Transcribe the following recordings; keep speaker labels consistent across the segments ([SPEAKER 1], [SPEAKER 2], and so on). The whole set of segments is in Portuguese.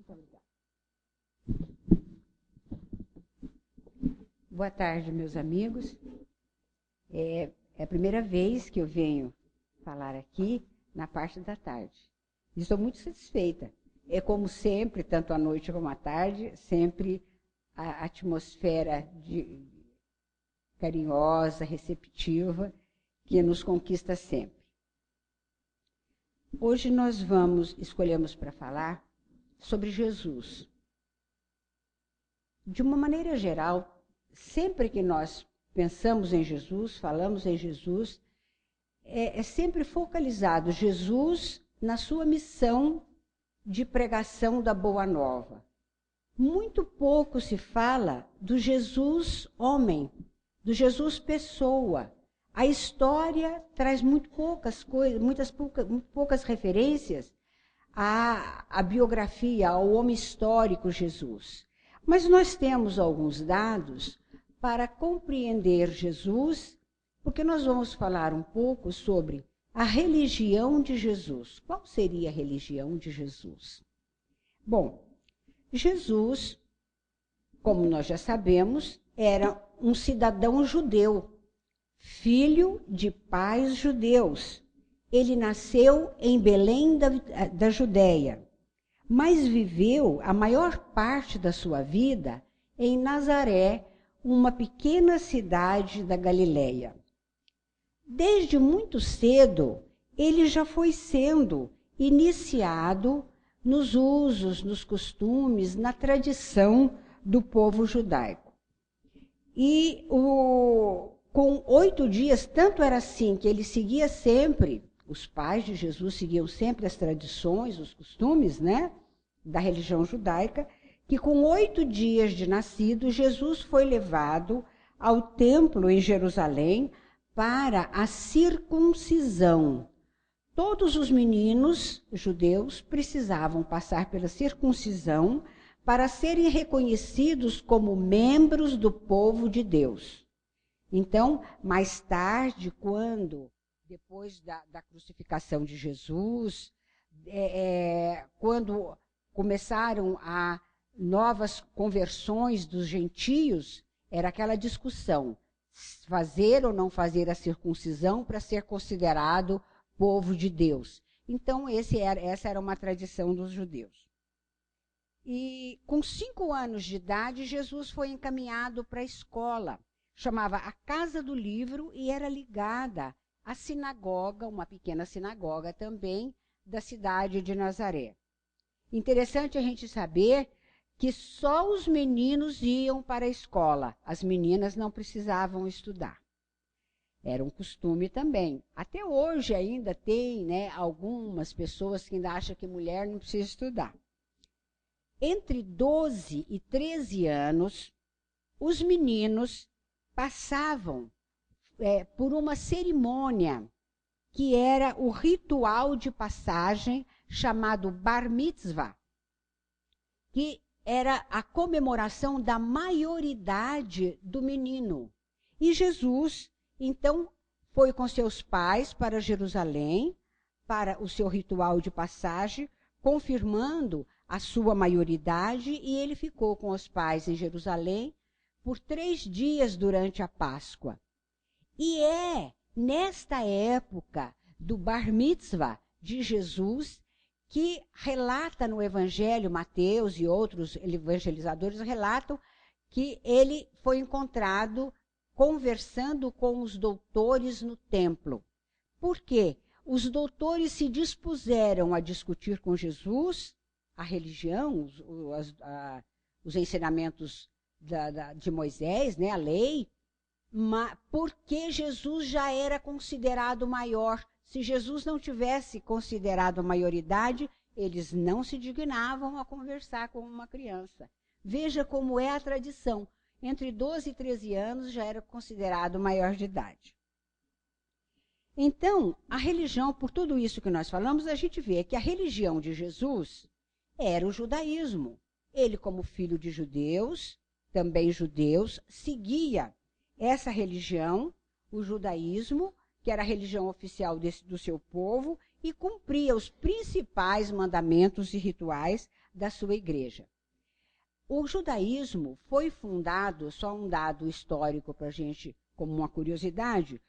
[SPEAKER 1] Muito obrigada. Boa tarde, meus amigos. É a primeira vez que eu venho falar aqui na parte da tarde. Estou muito satisfeita. É como sempre, tanto à noite como à tarde, sempre a atmosfera carinhosa, receptiva, que nos conquista sempre. Hoje nós escolhemos para falar sobre Jesus. De uma maneira geral, sempre que nós pensamos em Jesus, falamos em Jesus, é sempre focalizado Jesus na sua missão de pregação da Boa Nova. Muito pouco se fala do Jesus homem, do Jesus pessoa. A história traz muito poucas coisas, muito poucas referências à biografia, ao homem histórico Jesus. Mas nós temos alguns dados para compreender Jesus, porque nós vamos falar um pouco sobre a religião de Jesus. Qual seria a religião de Jesus? Bom, Jesus, como nós já sabemos, era um cidadão judeu, filho de pais judeus. Ele nasceu em Belém da Judéia, mas viveu a maior parte da sua vida em Nazaré, uma pequena cidade da Galileia. Desde muito cedo, ele já foi sendo iniciado nos usos, nos costumes, na tradição do povo judaico. E com 8 dias, tanto era assim que ele seguia sempre, os pais de Jesus seguiam sempre as tradições, os costumes, né, da religião judaica, que com 8 dias de nascido, Jesus foi levado ao templo em Jerusalém para a circuncisão. Todos os meninos judeus precisavam passar pela circuncisão para serem reconhecidos como membros do povo de Deus. Então, mais tarde, depois da crucificação de Jesus, quando começaram a novas conversões dos gentios, era aquela discussão, fazer ou não fazer a circuncisão para ser considerado povo de Deus. Então, essa era uma tradição dos judeus. E com 5 anos de idade, Jesus foi encaminhado para a escola. Chamava a Casa do Livro e era ligada à sinagoga, uma pequena sinagoga também, da cidade de Nazaré. Interessante a gente saber que só os meninos iam para a escola, as meninas não precisavam estudar. Era um costume também. Até hoje ainda tem, né, algumas pessoas que ainda acham que mulher não precisa estudar. Entre 12 e 13 anos, os meninos passavam por uma cerimônia que era o ritual de passagem chamado Bar Mitzvah, que era a comemoração da maioridade do menino. E Jesus, então, foi com seus pais para Jerusalém, para o seu ritual de passagem, confirmando a sua maioridade, e ele ficou com os pais em Jerusalém por 3 dias durante a Páscoa. E é nesta época do Bar Mitzvah de Jesus que relata no Evangelho, Mateus e outros evangelizadores relatam que ele foi encontrado conversando com os doutores no templo. Por quê? Os doutores se dispuseram a discutir com Jesus a religião, os ensinamentos de Moisés, né, a lei, porque Jesus já era considerado maior. Se Jesus não tivesse considerado a maioridade, eles não se dignavam a conversar com uma criança. Veja como é a tradição. Entre 12 e 13 anos já era considerado maior de idade. Então, a religião, por tudo isso que nós falamos, a gente vê que a religião de Jesus era o judaísmo. Ele, como filho de judeus, também judeus, seguia essa religião, o judaísmo, que era a religião oficial do seu povo, e cumpria os principais mandamentos e rituais da sua igreja. O judaísmo foi fundado, só um dado histórico para a gente, como uma curiosidade,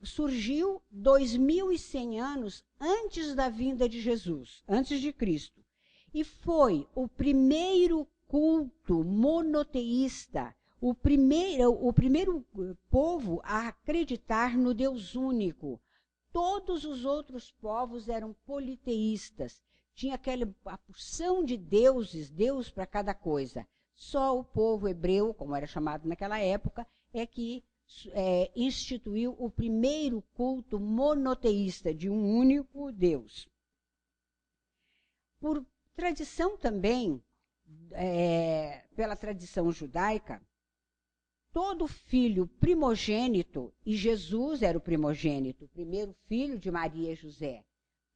[SPEAKER 1] surgiu 2.100 anos antes da vinda de Jesus, antes de Cristo. E foi o primeiro culto monoteísta, o primeiro povo a acreditar no Deus único. Todos os outros povos eram politeístas. Tinha a porção de deuses, Deus para cada coisa. Só o povo hebreu, como era chamado naquela época, é que instituiu o primeiro culto monoteísta de um único Deus. Por tradição também, pela tradição judaica, todo filho primogênito, e Jesus era o primogênito, o primeiro filho de Maria e José,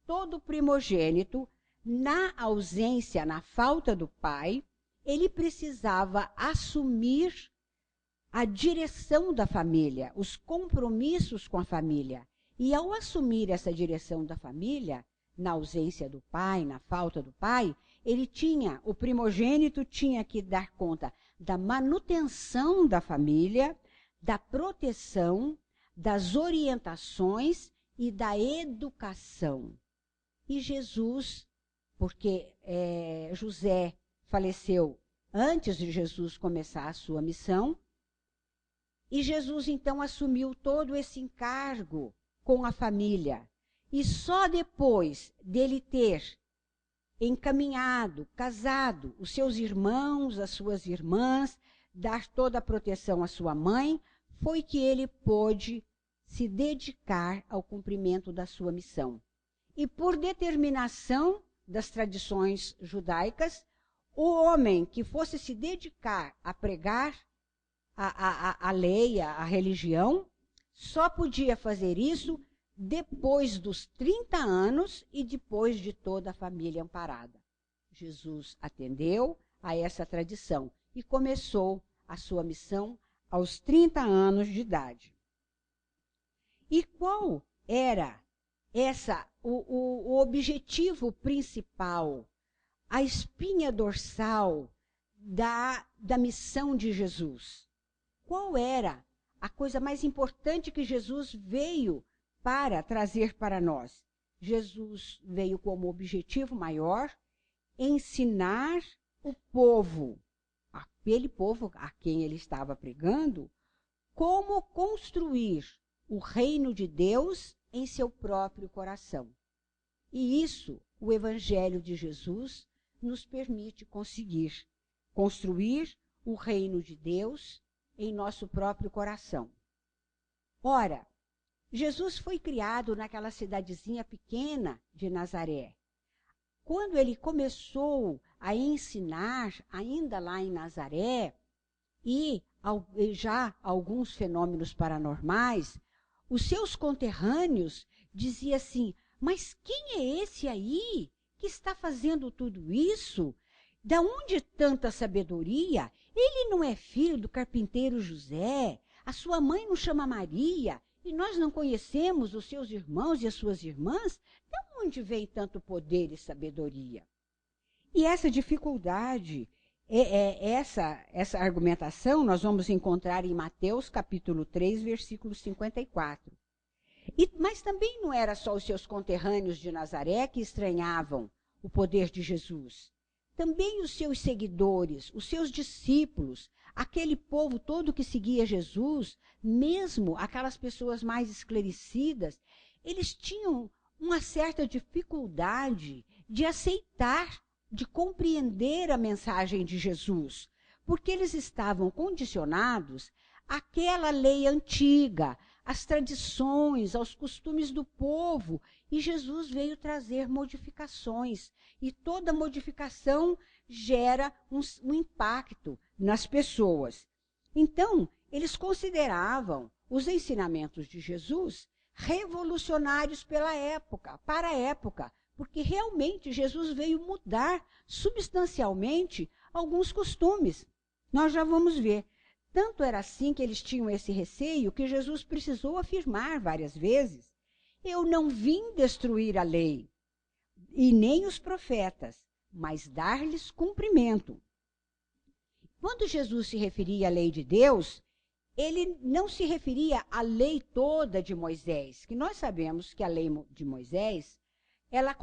[SPEAKER 1] todo primogênito, na ausência, na falta do pai, ele precisava assumir a direção da família, os compromissos com a família. E ao assumir essa direção da família, na ausência do pai, na falta do pai, o primogênito tinha que dar conta da manutenção da família, da proteção, das orientações e da educação. E Jesus, porque José faleceu antes de Jesus começar a sua missão, e Jesus então assumiu todo esse encargo com a família. E só depois dele ter encaminhado, casado os seus irmãos, as suas irmãs, dar toda a proteção à sua mãe, foi que ele pôde se dedicar ao cumprimento da sua missão. E por determinação das tradições judaicas, o homem que fosse se dedicar a pregar a lei, a religião, só podia fazer isso depois dos 30 anos e depois de toda a família amparada. Jesus atendeu a essa tradição e começou a sua missão aos 30 anos de idade. E qual era o objetivo principal, a espinha dorsal da missão de Jesus? Qual era a coisa mais importante que Jesus veio para trazer para nós? Jesus veio como objetivo maior ensinar o povo, aquele povo a quem ele estava pregando, como construir o reino de Deus em seu próprio coração. E isso o Evangelho de Jesus nos permite conseguir, construir o reino de Deus em nosso próprio coração. Ora, Jesus foi criado naquela cidadezinha pequena de Nazaré. Quando ele começou a ensinar, ainda lá em Nazaré, e já alguns fenômenos paranormais, os seus conterrâneos diziam assim: mas quem é esse aí que está fazendo tudo isso? Da onde tanta sabedoria? Ele não é filho do carpinteiro José? A sua mãe não chama Maria? E nós não conhecemos os seus irmãos e as suas irmãs? De onde vem tanto poder e sabedoria? E essa dificuldade, essa argumentação, nós vamos encontrar em Mateus capítulo 3, versículo 54. Mas também não era só os seus conterrâneos de Nazaré que estranhavam o poder de Jesus. Também os seus seguidores, os seus discípulos, aquele povo todo que seguia Jesus, mesmo aquelas pessoas mais esclarecidas, eles tinham uma certa dificuldade de aceitar, de compreender a mensagem de Jesus, porque eles estavam condicionados àquela lei antiga, às tradições, aos costumes do povo, e Jesus veio trazer modificações, e toda modificação gera um impacto nas pessoas. Então, eles consideravam os ensinamentos de Jesus revolucionários para a época, porque realmente Jesus veio mudar substancialmente alguns costumes. Nós já vamos ver. Tanto era assim que eles tinham esse receio que Jesus precisou afirmar várias vezes: eu não vim destruir a lei e nem os profetas, mas dar-lhes cumprimento. Quando Jesus se referia à lei de Deus, ele não se referia à lei toda de Moisés, que nós sabemos que a lei de Moisés, ela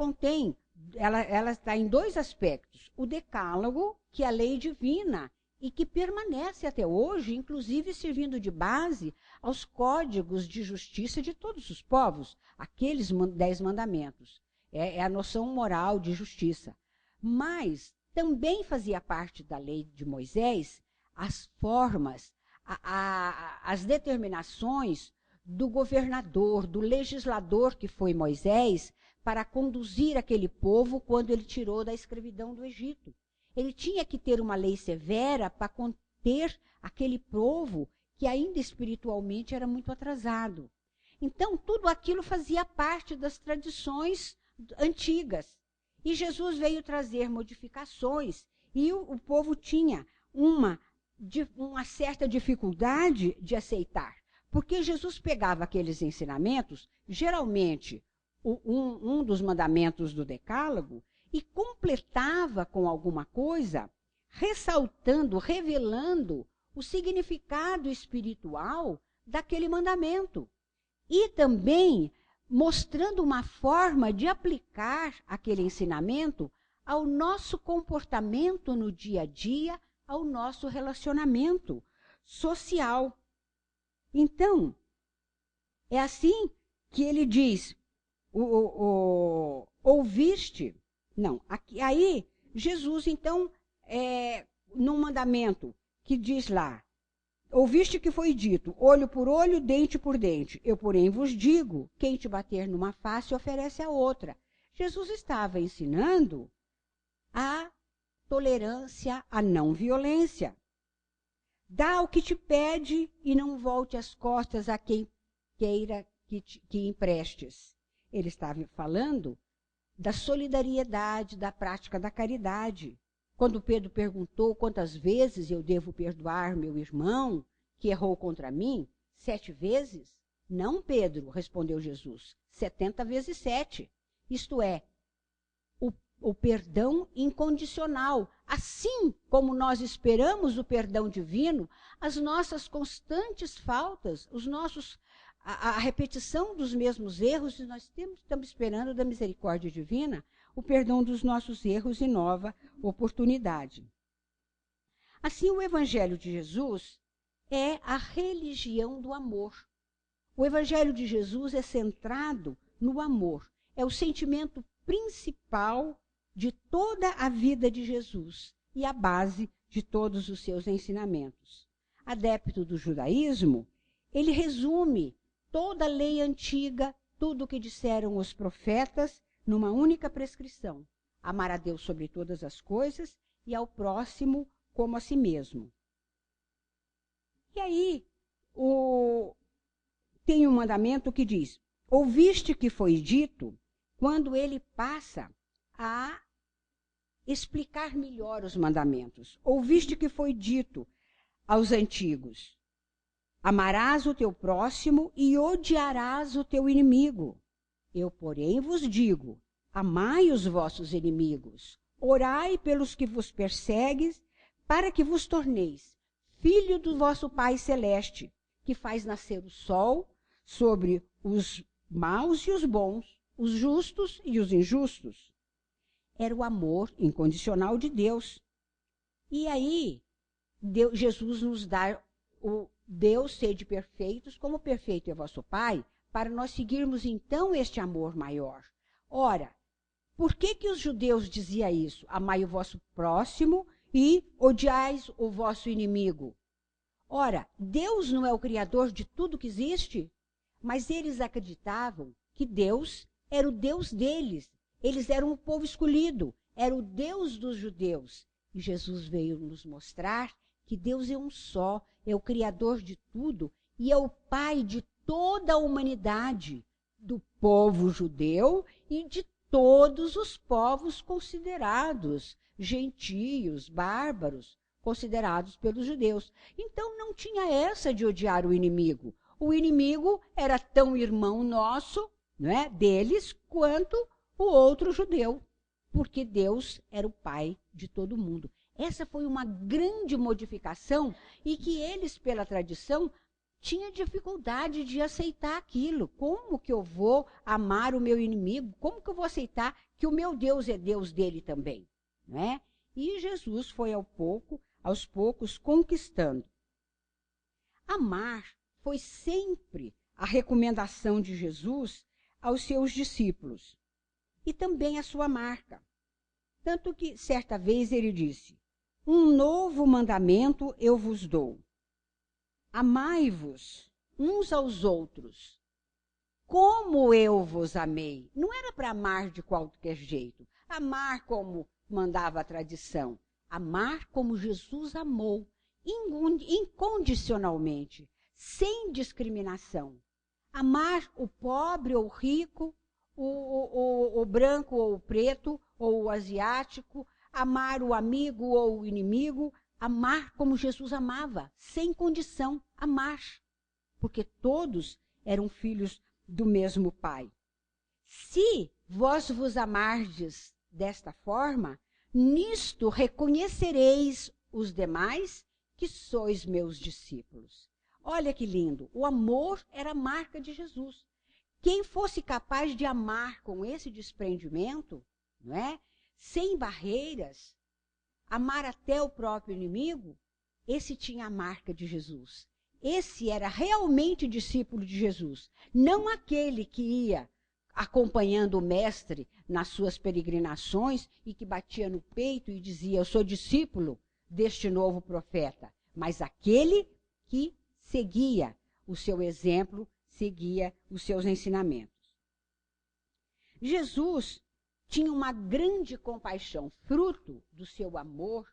[SPEAKER 1] está em dois aspectos. O decálogo, que é a lei divina, e que permanece até hoje, inclusive servindo de base aos códigos de justiça de todos os povos, aqueles 10 mandamentos. É a noção moral de justiça. Mas também fazia parte da lei de Moisés as formas, as determinações do governador, do legislador que foi Moisés, para conduzir aquele povo quando ele tirou da escravidão do Egito. Ele tinha que ter uma lei severa para conter aquele povo que ainda espiritualmente era muito atrasado. Então, tudo aquilo fazia parte das tradições antigas. E Jesus veio trazer modificações, e o povo tinha uma certa dificuldade de aceitar. Porque Jesus pegava aqueles ensinamentos, geralmente um dos mandamentos do Decálogo, e completava com alguma coisa, ressaltando, revelando o significado espiritual daquele mandamento. E também mostrando uma forma de aplicar aquele ensinamento ao nosso comportamento no dia a dia, ao nosso relacionamento social. Então, é assim que ele diz, ouviste... Não, aí Jesus, então, num mandamento que diz lá, ouviste que foi dito, olho por olho, dente por dente. Eu, porém, vos digo, quem te bater numa face, oferece a outra. Jesus estava ensinando a tolerância, a não violência. Dá o que te pede e não volte as costas a quem queira que emprestes. Ele estava falando da solidariedade, da prática da caridade. Quando Pedro perguntou quantas vezes eu devo perdoar meu irmão que errou contra mim, 7 vezes? Não, Pedro, respondeu Jesus, 70 vezes 7. Isto é, o perdão incondicional. Assim como nós esperamos o perdão divino, as nossas constantes faltas, a repetição dos mesmos erros, e nós estamos esperando da misericórdia divina o perdão dos nossos erros e nova oportunidade. Assim, o Evangelho de Jesus é a religião do amor. O Evangelho de Jesus é centrado no amor. É o sentimento principal de toda a vida de Jesus e a base de todos os seus ensinamentos. Adepto do judaísmo, ele resume toda a lei antiga, tudo o que disseram os profetas, numa única prescrição: amar a Deus sobre todas as coisas e ao próximo como a si mesmo. E aí, tem um mandamento que diz, ouviste que foi dito, quando ele passa a explicar melhor os mandamentos. Ouviste que foi dito aos antigos, amarás o teu próximo e odiarás o teu inimigo. Eu, porém, vos digo, amai os vossos inimigos, orai pelos que vos perseguem, para que vos torneis filho do vosso Pai Celeste, que faz nascer o sol sobre os maus e os bons, os justos e os injustos. Era o amor incondicional de Deus. E aí, Jesus nos dá o Deus sede perfeitos, como perfeito é vosso Pai, para nós seguirmos então este amor maior. Ora, por que os judeus diziam isso? Amai o vosso próximo e odiais o vosso inimigo. Ora, Deus não é o criador de tudo que existe? Mas eles acreditavam que Deus era o Deus deles. Eles eram o povo escolhido, era o Deus dos judeus. E Jesus veio nos mostrar que Deus é um só, é o Criador de tudo e é o Pai de toda a humanidade, do povo judeu e de todos os povos considerados gentios, bárbaros, considerados pelos judeus. Então não tinha essa de odiar o inimigo. O inimigo era tão irmão nosso, não é, deles, quanto o outro judeu. porque Deus era o pai de todo mundo. Essa foi uma grande modificação e que eles, pela tradição, tinham dificuldade de aceitar aquilo. Como que eu vou amar o meu inimigo? Como que eu vou aceitar que o meu Deus é Deus dele também? Não é? E Jesus foi aos poucos conquistando. Amar foi sempre a recomendação de Jesus aos seus discípulos e também a sua marca. Tanto que, certa vez, ele disse: um novo mandamento eu vos dou. Amai-vos uns aos outros, como eu vos amei. Não era para amar de qualquer jeito, amar como mandava a tradição, amar como Jesus amou, incondicionalmente, sem discriminação. Amar o pobre ou o rico, o branco ou o preto, ou o asiático, amar o amigo ou o inimigo, amar como Jesus amava, sem condição, amar. Porque todos eram filhos do mesmo Pai. Se vós vos amardes desta forma, nisto reconhecereis os demais que sois meus discípulos. Olha que lindo, o amor era a marca de Jesus. Quem fosse capaz de amar com esse desprendimento, não é? Sem barreiras, amar até o próprio inimigo, esse tinha a marca de Jesus. Esse era realmente discípulo de Jesus, não aquele que ia acompanhando o mestre nas suas peregrinações e que batia no peito e dizia: eu sou discípulo deste novo profeta, mas aquele que seguia o seu exemplo, seguia os seus ensinamentos. Jesus tinha uma grande compaixão, fruto do seu amor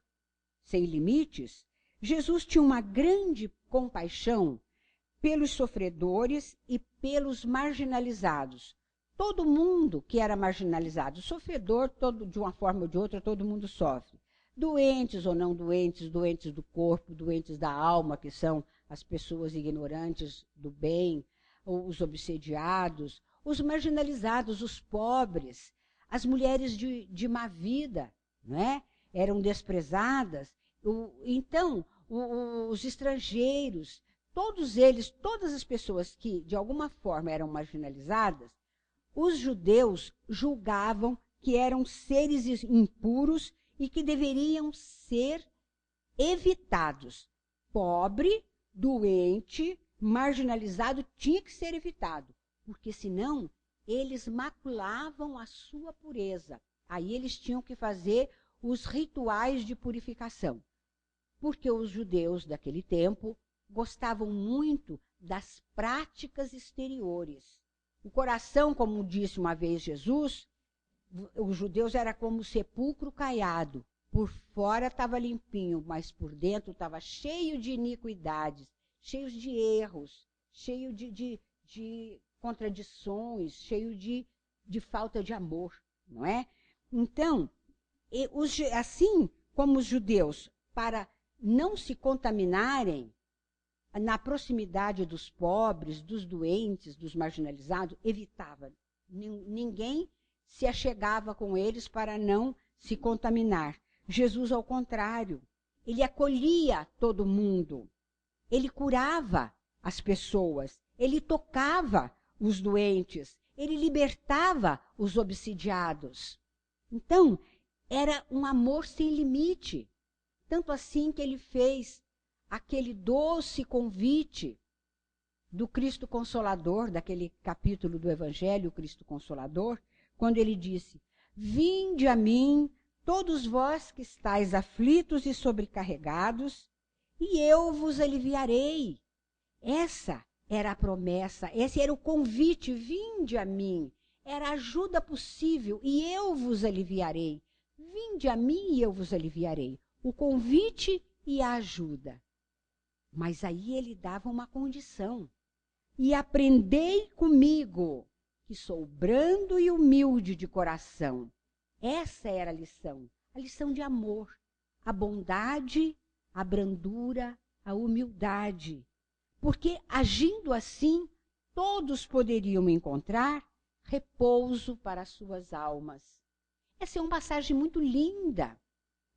[SPEAKER 1] sem limites. Jesus tinha uma grande compaixão pelos sofredores e pelos marginalizados. Todo mundo que era marginalizado, sofredor, de uma forma ou de outra, todo mundo sofre. Doentes ou não doentes, doentes do corpo, doentes da alma, que são as pessoas ignorantes do bem, os obsediados, os marginalizados, os pobres, as mulheres de má vida, né? Eram desprezadas. Então, os estrangeiros, todos eles, todas as pessoas que de alguma forma eram marginalizadas, os judeus julgavam que eram seres impuros e que deveriam ser evitados. Pobre, doente, marginalizado tinha que ser evitado, porque senão eles maculavam a sua pureza. Aí eles tinham que fazer os rituais de purificação, porque os judeus daquele tempo gostavam muito das práticas exteriores. O coração, como disse uma vez Jesus, os judeus era como sepulcro caiado. Por fora estava limpinho, mas por dentro estava cheio de iniquidades, cheio de erros, cheio de contradições, cheio de falta de amor, não é? Então, assim como os judeus, para não se contaminarem na proximidade dos pobres, dos doentes, dos marginalizados, evitava. Ninguém se achegava com eles para não se contaminar. Jesus, ao contrário, ele acolhia todo mundo, ele curava as pessoas, ele tocava os doentes, ele libertava os obsidiados. Então, era um amor sem limite. Tanto assim que ele fez aquele doce convite do Cristo Consolador, daquele capítulo do Evangelho, o Cristo Consolador, quando ele disse: vinde a mim, todos vós que estáis aflitos e sobrecarregados, e eu vos aliviarei. Essa era a promessa, esse era o convite: vinde a mim. Era a ajuda possível, e eu vos aliviarei. Vinde a mim e eu vos aliviarei. O convite e a ajuda. Mas aí ele dava uma condição: e aprendei comigo, que sou brando e humilde de coração. Essa era a lição de amor, a bondade, a brandura, a humildade. Porque agindo assim, todos poderiam encontrar repouso para suas almas. Essa é uma passagem muito linda.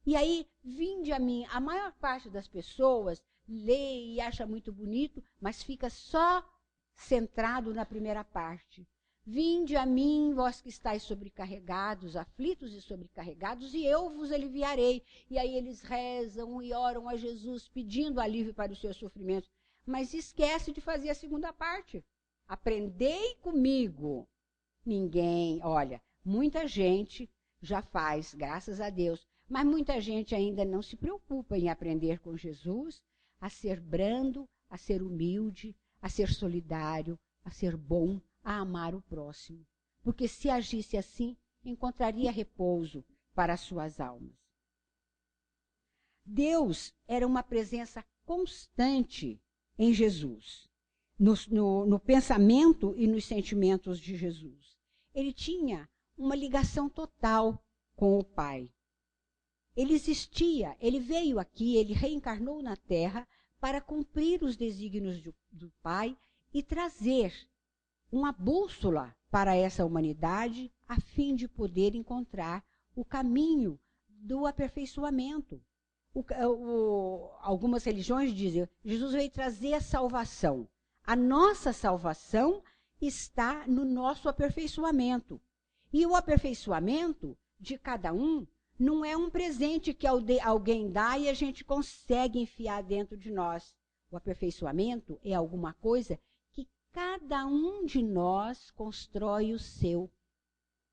[SPEAKER 1] E aí, vinde a mim, a maior parte das pessoas lê e acha muito bonito, mas fica só centrado na primeira parte. Vinde a mim, vós que estáis sobrecarregados, aflitos e sobrecarregados, e eu vos aliviarei. E aí eles rezam e oram a Jesus, pedindo alívio para os seus sofrimentos. Mas esquece de fazer a segunda parte. Aprendei comigo. Ninguém, olha, muita gente já faz, graças a Deus, mas muita gente ainda não se preocupa em aprender com Jesus a ser brando, a ser humilde, a ser solidário, a ser bom, a amar o próximo. Porque se agisse assim, encontraria repouso para as suas almas. Deus era uma presença constante em Jesus, no pensamento e nos sentimentos de Jesus. Ele tinha uma ligação total com o Pai. Ele existia, ele veio aqui, ele reencarnou na Terra para cumprir os desígnios do Pai e trazer uma bússola para essa humanidade a fim de poder encontrar o caminho do aperfeiçoamento. Algumas religiões dizem que Jesus veio trazer a salvação. A nossa salvação está no nosso aperfeiçoamento. E o aperfeiçoamento de cada um não é um presente que alguém dá e a gente consegue enfiar dentro de nós. O aperfeiçoamento é alguma coisa que cada um de nós constrói o seu.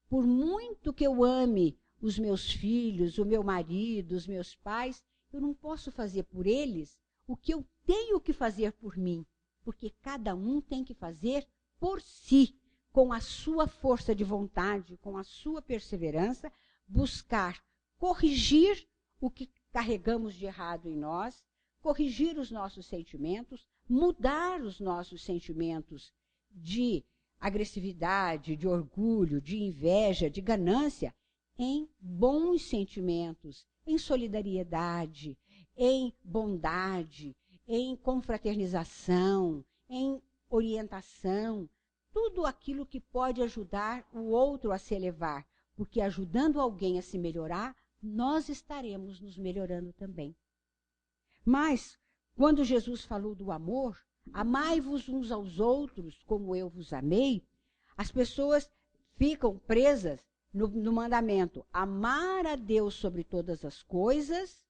[SPEAKER 1] Por muito que eu ame os meus filhos, o meu marido, os meus pais, eu não posso fazer por eles o que eu tenho que fazer por mim, porque cada um tem que fazer por si, com a sua força de vontade, com a sua perseverança, buscar corrigir o que carregamos de errado em nós, corrigir os nossos sentimentos, mudar os nossos sentimentos de agressividade, de orgulho, de inveja, de ganância, em bons sentimentos, em solidariedade, em bondade, em confraternização, em orientação, tudo aquilo que pode ajudar o outro a se elevar, porque ajudando alguém a se melhorar, nós estaremos nos melhorando também. Mas, quando Jesus falou do amor, amai-vos uns aos outros como eu vos amei, as pessoas ficam presas no mandamento, amar a Deus sobre todas as coisas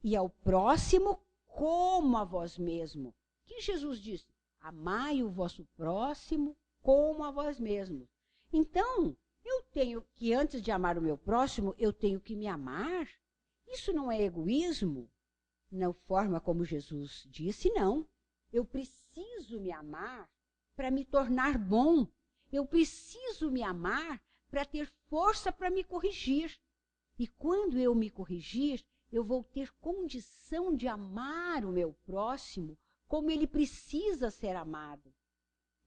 [SPEAKER 1] e ao próximo como a vós mesmo. Que Jesus disse? Amai o vosso próximo como a vós mesmos. Então, eu tenho que, antes de amar o meu próximo, eu tenho que me amar? Isso não é egoísmo? Na forma como Jesus disse, não. Eu preciso me amar para me tornar bom. Eu preciso me amar para ter força para me corrigir. E quando eu me corrigir, eu vou ter condição de amar o meu próximo como ele precisa ser amado.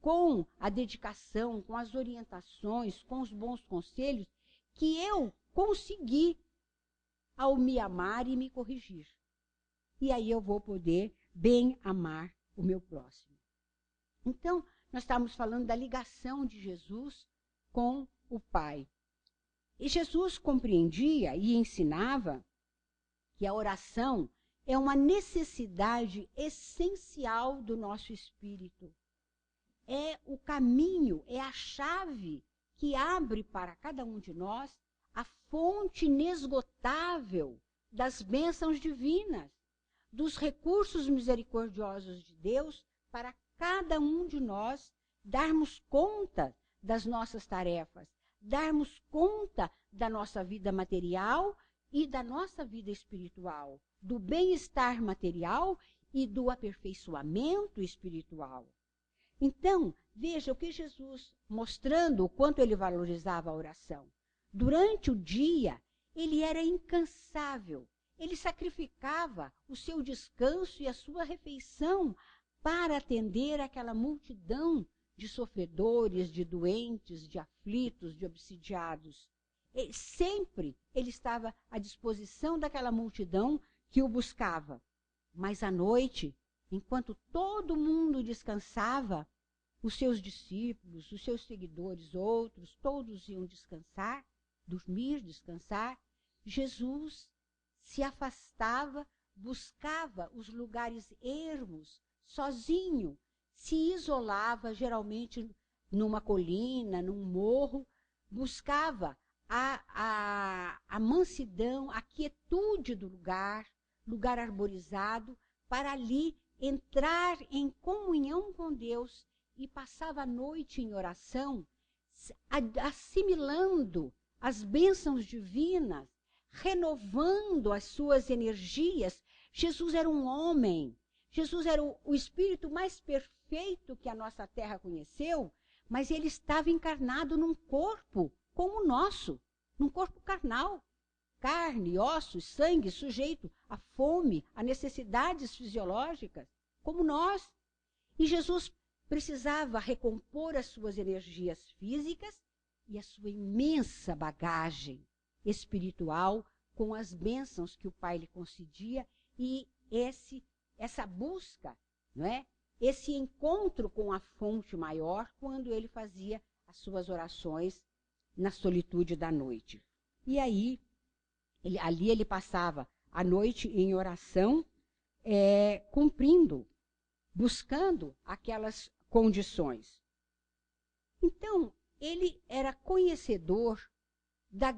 [SPEAKER 1] Com a dedicação, com as orientações, com os bons conselhos que eu consegui ao me amar e me corrigir. E aí eu vou poder bem amar o meu próximo. Então, nós estamos falando da ligação de Jesus com o Pai. E Jesus compreendia e ensinava que a oração é uma necessidade essencial do nosso espírito. É o caminho, é a chave que abre para cada um de nós a fonte inesgotável das bênçãos divinas, dos recursos misericordiosos de Deus para cada um de nós darmos conta das nossas tarefas, darmos conta da nossa vida material e da nossa vida espiritual, do bem-estar material e do aperfeiçoamento espiritual. Então, veja o que Jesus, mostrando o quanto ele valorizava a oração. Durante o dia, ele era incansável. Ele sacrificava o seu descanso e a sua refeição para atender aquela multidão de sofredores, de doentes, de aflitos, de obsidiados. Sempre ele estava à disposição daquela multidão que o buscava. Mas à noite, enquanto todo mundo descansava, os seus discípulos, os seus seguidores, outros, todos iam descansar, dormir, descansar, Jesus se afastava, buscava os lugares ermos, sozinho, se isolava, geralmente numa colina, num morro, buscava a mansidão, a quietude do lugar arborizado, para ali entrar em comunhão com Deus, e passava a noite em oração, assimilando as bênçãos divinas, renovando as suas energias. Jesus era um homem, Jesus era o espírito mais perfeito que a nossa terra conheceu, mas ele estava encarnado num corpo como o nosso, num corpo carnal, carne, ossos, sangue, sujeito à fome, a necessidades fisiológicas, como nós. E Jesus precisava recompor as suas energias físicas e a sua imensa bagagem espiritual com as bênçãos que o Pai lhe concedia, e essa busca, não é? Esse encontro com a fonte maior, quando ele fazia as suas orações na solitude da noite. E aí, ali ele passava a noite em oração, cumprindo, buscando aquelas condições. Então, ele era conhecedor das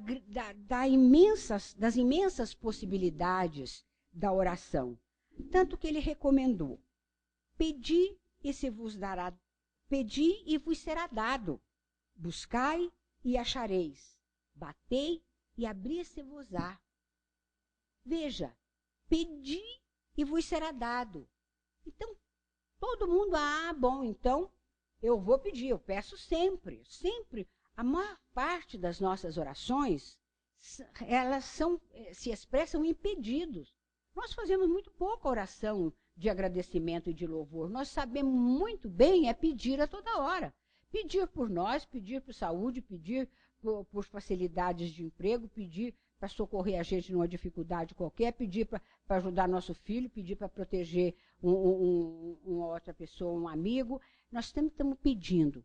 [SPEAKER 1] imensas possibilidades da oração. Tanto que ele recomendou: pedi e vos será dado. Buscai e achareis. Batei e abrir-se-vos-á. Veja, pedi e vos será dado. Então, todo mundo, bom, então eu vou pedir, eu peço sempre, sempre. A maior parte das nossas orações, elas se expressam em pedidos. Nós fazemos muito pouca oração de agradecimento e de louvor. Nós sabemos muito bem pedir a toda hora. Pedir por nós, pedir por saúde, pedir por facilidades de emprego, pedir para socorrer a gente numa dificuldade qualquer, pedir para ajudar nosso filho, pedir para proteger uma outra pessoa, um amigo. Nós estamos pedindo.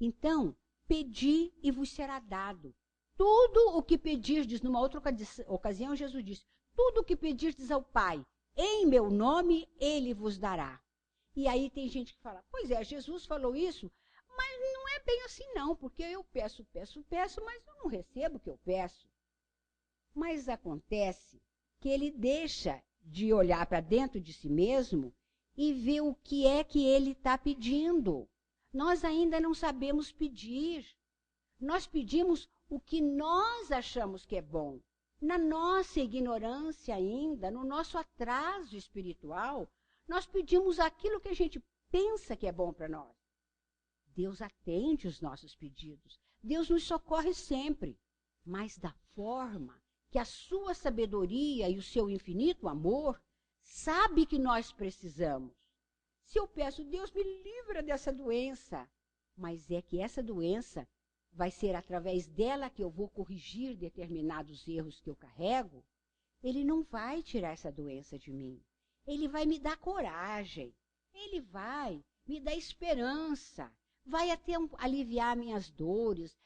[SPEAKER 1] Então, pedi e vos será dado. Tudo o que pedirdes, numa outra ocasião, Jesus disse, tudo o que pedirdes ao Pai, em meu nome, Ele vos dará. E aí tem gente que fala, pois é, Jesus falou isso, mas não é bem assim não, porque eu peço, mas eu não recebo o que eu peço. Mas acontece que ele deixa de olhar para dentro de si mesmo e ver o que é que ele está pedindo. Nós ainda não sabemos pedir. Nós pedimos o que nós achamos que é bom. Na nossa ignorância ainda, no nosso atraso espiritual, nós pedimos aquilo que a gente pensa que é bom para nós. Deus atende os nossos pedidos. Deus nos socorre sempre, mas da forma que a sua sabedoria e o seu infinito amor sabe que nós precisamos. Se eu peço, Deus me livra dessa doença, mas é que essa doença vai ser através dela que eu vou corrigir determinados erros que eu carrego, ele não vai tirar essa doença de mim. Ele vai me dar coragem, ele vai me dar esperança, vai até aliviar minhas dores,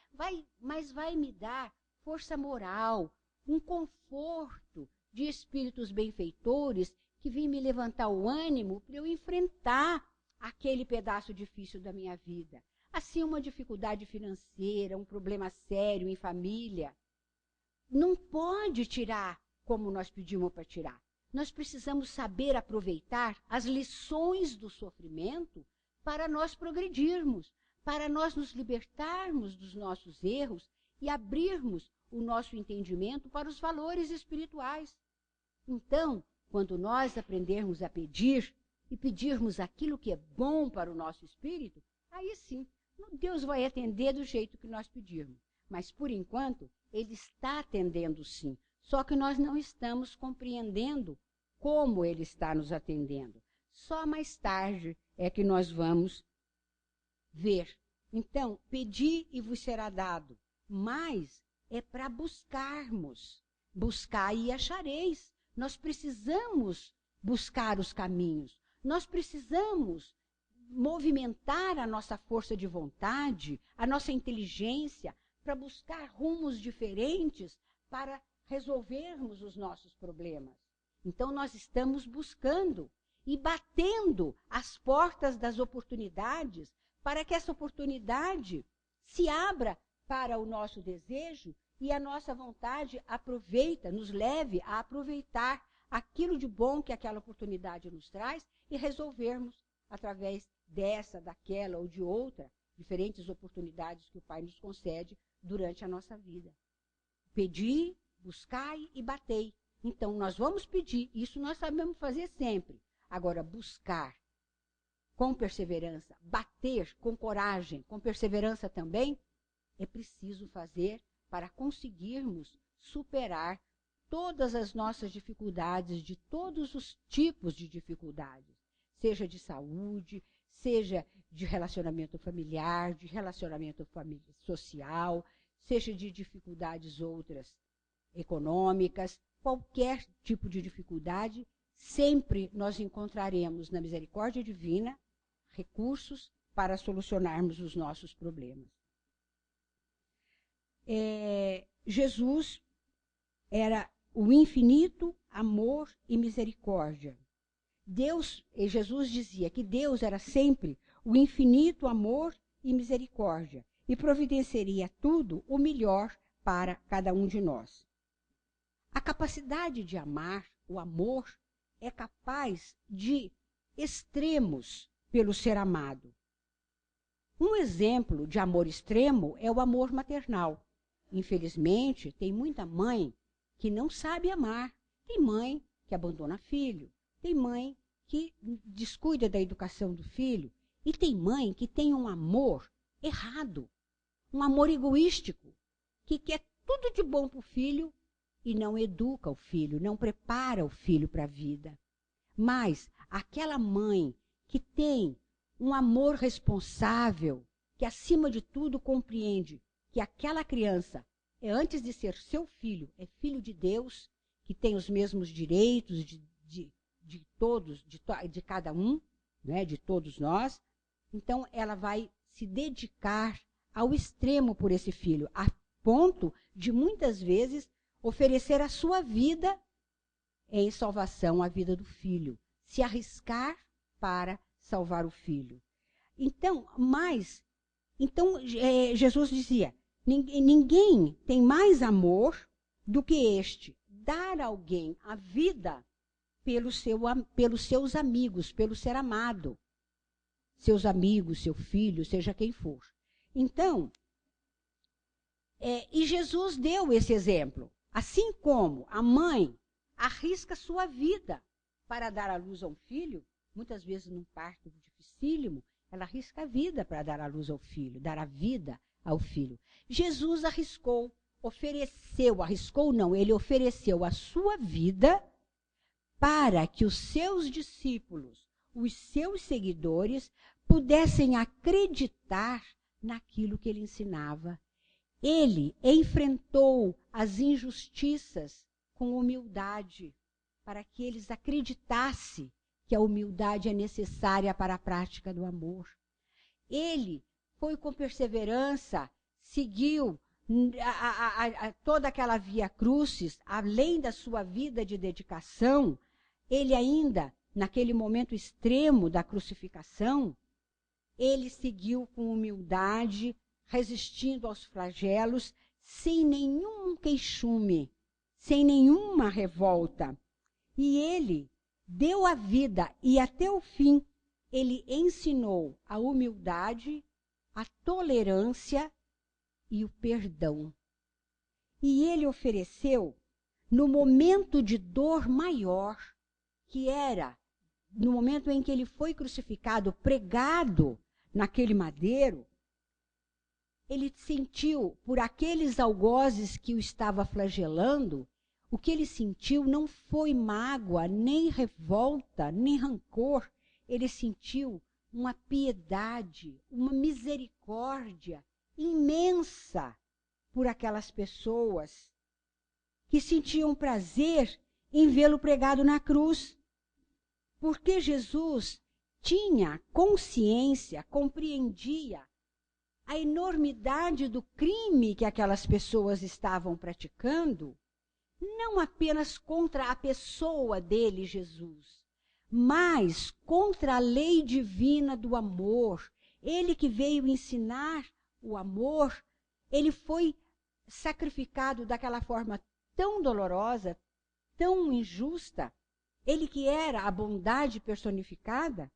[SPEAKER 1] mas vai me dar força moral, um conforto de espíritos benfeitores que vêm me levantar o ânimo para eu enfrentar aquele pedaço difícil da minha vida. Assim, uma dificuldade financeira, um problema sério em família, não pode tirar como nós pedimos para tirar. Nós precisamos saber aproveitar as lições do sofrimento para nós progredirmos, para nós nos libertarmos dos nossos erros e abrirmos o nosso entendimento para os valores espirituais. Então, quando nós aprendermos a pedir e pedirmos aquilo que é bom para o nosso espírito, aí sim, Deus vai atender do jeito que nós pedirmos. Mas, por enquanto, Ele está atendendo sim. Só que nós não estamos compreendendo como Ele está nos atendendo. Só mais tarde é que nós vamos ver. Então, pedi e vos será dado. Mas é para buscarmos. Buscar e achareis. Nós precisamos buscar os caminhos. Nós precisamos movimentar a nossa força de vontade, a nossa inteligência, para buscar rumos diferentes para resolvermos os nossos problemas. Então, nós estamos buscando e batendo as portas das oportunidades para que essa oportunidade se abra para o nosso desejo e a nossa vontade nos leve a aproveitar aquilo de bom que aquela oportunidade nos traz e resolvermos, através dessa, daquela ou de outra, diferentes oportunidades que o Pai nos concede durante a nossa vida. Pedi, buscai e batei. Então, nós vamos pedir, isso nós sabemos fazer sempre. Agora, buscar com perseverança, bater com coragem, com perseverança também, é preciso fazer para conseguirmos superar todas as nossas dificuldades, de todos os tipos de dificuldades, seja de saúde, seja de relacionamento familiar, de relacionamento social, seja de dificuldades outras econômicas, qualquer tipo de dificuldade, sempre nós encontraremos na misericórdia divina recursos para solucionarmos os nossos problemas. Jesus era o infinito amor e misericórdia. Jesus dizia que Deus era sempre o infinito amor e misericórdia e providenciaria tudo o melhor para cada um de nós. A capacidade de amar, o amor, é capaz de extremos pelo ser amado. Um exemplo de amor extremo é o amor maternal. Infelizmente, tem muita mãe que não sabe amar. Tem mãe que abandona filho. Tem mãe que descuida da educação do filho. E tem mãe que tem um amor errado, um amor egoístico, que quer tudo de bom para o filho e não educa o filho, não prepara o filho para a vida. Mas aquela mãe que tem um amor responsável, que acima de tudo compreende que aquela criança é, antes de ser seu filho, é filho de Deus, que tem os mesmos direitos de todos, de cada um, né, de todos nós. Então, ela vai se dedicar ao extremo por esse filho, a ponto de, muitas vezes, oferecer a sua vida em salvação à vida do filho, se arriscar para salvar o filho. Então, Jesus dizia, ninguém tem mais amor do que este, dar a alguém a vida pelos seus amigos, pelo ser amado. Seus amigos, seu filho, seja quem for. Então, e Jesus deu esse exemplo. Assim como a mãe arrisca sua vida para dar à luz a um filho, muitas vezes num parto dificílimo, ela arrisca a vida para dar à luz ao filho, dar a vida ao filho. Jesus ele ofereceu a sua vida para que os seus discípulos, os seus seguidores, pudessem acreditar naquilo que ele ensinava. Ele enfrentou as injustiças com humildade, para que eles acreditassem que a humildade é necessária para a prática do amor. Ele foi com perseverança, seguiu toda aquela via crucis, além da sua vida de dedicação, ele ainda, naquele momento extremo da crucificação, ele seguiu com humildade, resistindo aos flagelos, sem nenhum queixume, sem nenhuma revolta. E ele deu a vida e até o fim ele ensinou a humildade, a tolerância e o perdão. E ele ofereceu, no momento de dor maior, que era no momento em que ele foi crucificado, pregado naquele madeiro, ele sentiu, por aqueles algozes que o estava flagelando, o que ele sentiu não foi mágoa, nem revolta, nem rancor. Ele sentiu uma piedade, uma misericórdia imensa por aquelas pessoas que sentiam prazer em vê-lo pregado na cruz. Porque Jesus tinha consciência, compreendia a enormidade do crime que aquelas pessoas estavam praticando, não apenas contra a pessoa dele, Jesus, mas contra a lei divina do amor. Ele que veio ensinar o amor, ele foi sacrificado daquela forma tão dolorosa, tão injusta, ele que era a bondade personificada,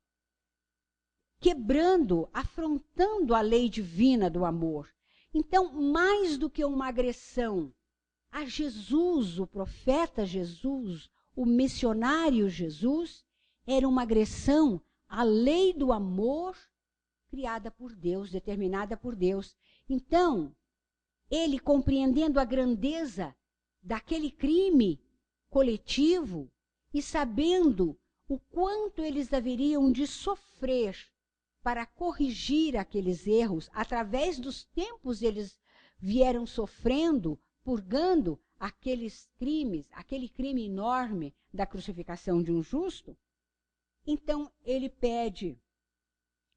[SPEAKER 1] quebrando, afrontando a lei divina do amor. Então, mais do que uma agressão a Jesus, o profeta Jesus, o missionário Jesus, era uma agressão à lei do amor criada por Deus, determinada por Deus. Então, ele, compreendendo a grandeza daquele crime coletivo e sabendo o quanto eles haveriam de sofrer para corrigir aqueles erros, através dos tempos eles vieram sofrendo, purgando aqueles crimes, aquele crime enorme da crucificação de um justo. Então ele pede,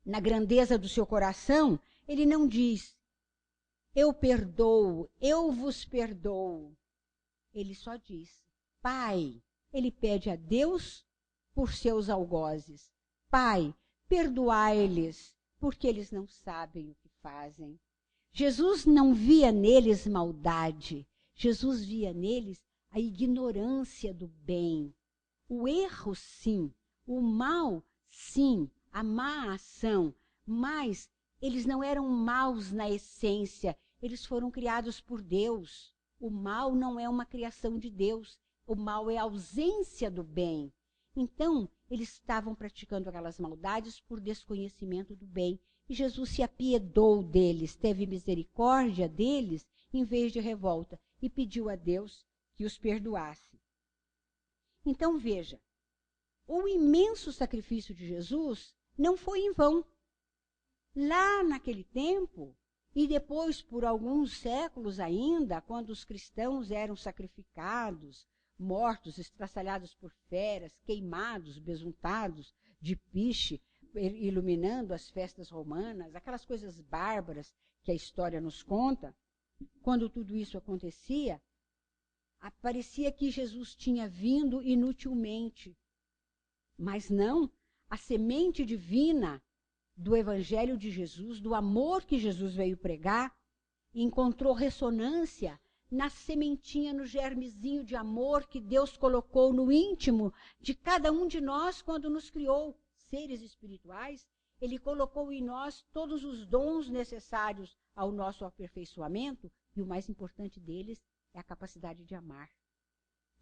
[SPEAKER 1] na grandeza do seu coração, ele não diz, eu perdoo, eu vos perdoo. Ele só diz, Pai. Ele pede a Deus por seus algozes. Pai, perdoai-lhes, porque eles não sabem o que fazem. Jesus não via neles maldade. Jesus via neles a ignorância do bem. O erro, sim. O mal, sim. A má ação. Mas eles não eram maus na essência. Eles foram criados por Deus. O mal não é uma criação de Deus. O mal é a ausência do bem. Então, eles estavam praticando aquelas maldades por desconhecimento do bem. E Jesus se apiedou deles, teve misericórdia deles, em vez de revolta, e pediu a Deus que os perdoasse. Então, veja, o imenso sacrifício de Jesus não foi em vão. Lá naquele tempo, e depois por alguns séculos ainda, quando os cristãos eram sacrificados, mortos, estraçalhados por feras, queimados, besuntados de piche, iluminando as festas romanas, aquelas coisas bárbaras que a história nos conta, quando tudo isso acontecia, parecia que Jesus tinha vindo inutilmente. Mas não, a semente divina do Evangelho de Jesus, do amor que Jesus veio pregar, encontrou ressonância na sementinha, no germezinho de amor que Deus colocou no íntimo de cada um de nós quando nos criou seres espirituais. Ele colocou em nós todos os dons necessários ao nosso aperfeiçoamento e o mais importante deles é a capacidade de amar.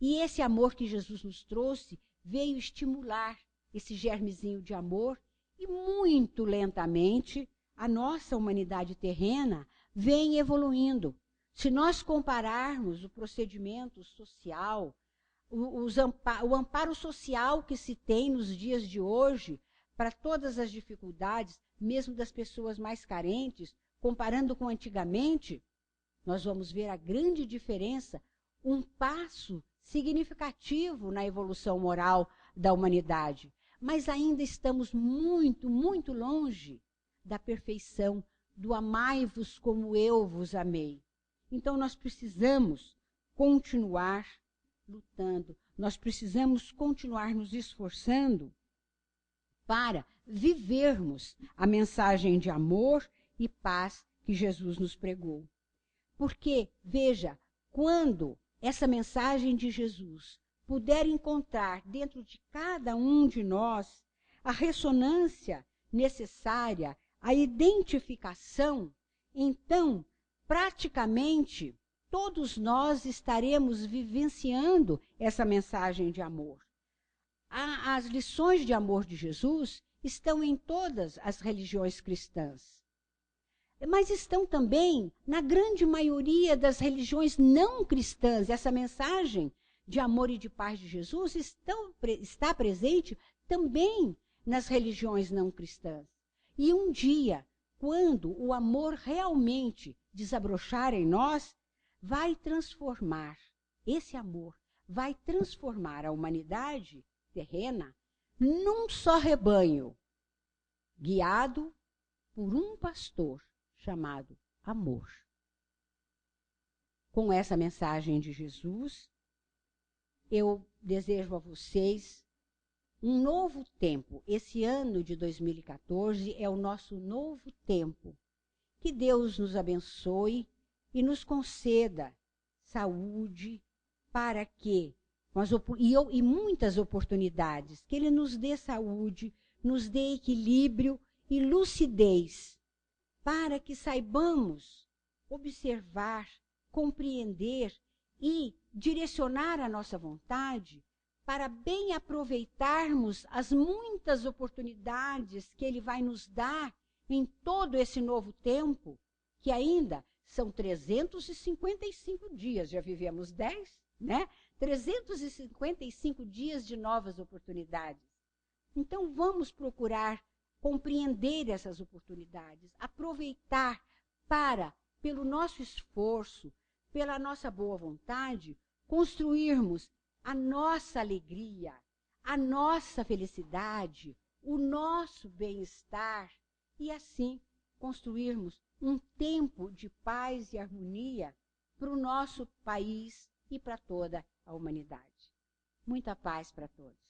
[SPEAKER 1] E esse amor que Jesus nos trouxe veio estimular esse germezinho de amor e muito lentamente a nossa humanidade terrena vem evoluindo. Se nós compararmos o procedimento social, o amparo social que se tem nos dias de hoje para todas as dificuldades, mesmo das pessoas mais carentes, comparando com antigamente, nós vamos ver a grande diferença, um passo significativo na evolução moral da humanidade. Mas ainda estamos muito, muito longe da perfeição, do amai-vos como eu vos amei. Então, nós precisamos continuar lutando, nós precisamos continuar nos esforçando para vivermos a mensagem de amor e paz que Jesus nos pregou. Porque, veja, quando essa mensagem de Jesus puder encontrar dentro de cada um de nós a ressonância necessária, a identificação, então, praticamente, todos nós estaremos vivenciando essa mensagem de amor. As lições de amor de Jesus estão em todas as religiões cristãs. Mas estão também na grande maioria das religiões não cristãs. Essa mensagem de amor e de paz de Jesus está presente também nas religiões não cristãs. E um dia, quando o amor realmente desabrochar em nós, vai transformar, esse amor vai transformar a humanidade terrena num só rebanho, guiado por um pastor, chamado amor. Com essa mensagem de Jesus, eu desejo a vocês um novo tempo. Esse ano de 2014 é o nosso novo tempo. Que Deus nos abençoe e nos conceda saúde para que, e muitas oportunidades, que Ele nos dê saúde, nos dê equilíbrio e lucidez, para que saibamos observar, compreender e direcionar a nossa vontade para bem aproveitarmos as muitas oportunidades que Ele vai nos dar em todo esse novo tempo, que ainda são 355 dias, já vivemos 10, né? 355 dias de novas oportunidades. Então vamos procurar compreender essas oportunidades, aproveitar para, pelo nosso esforço, pela nossa boa vontade, construirmos a nossa alegria, a nossa felicidade, o nosso bem-estar e assim construirmos um tempo de paz e harmonia para o nosso país e para toda a humanidade. Muita paz para todos.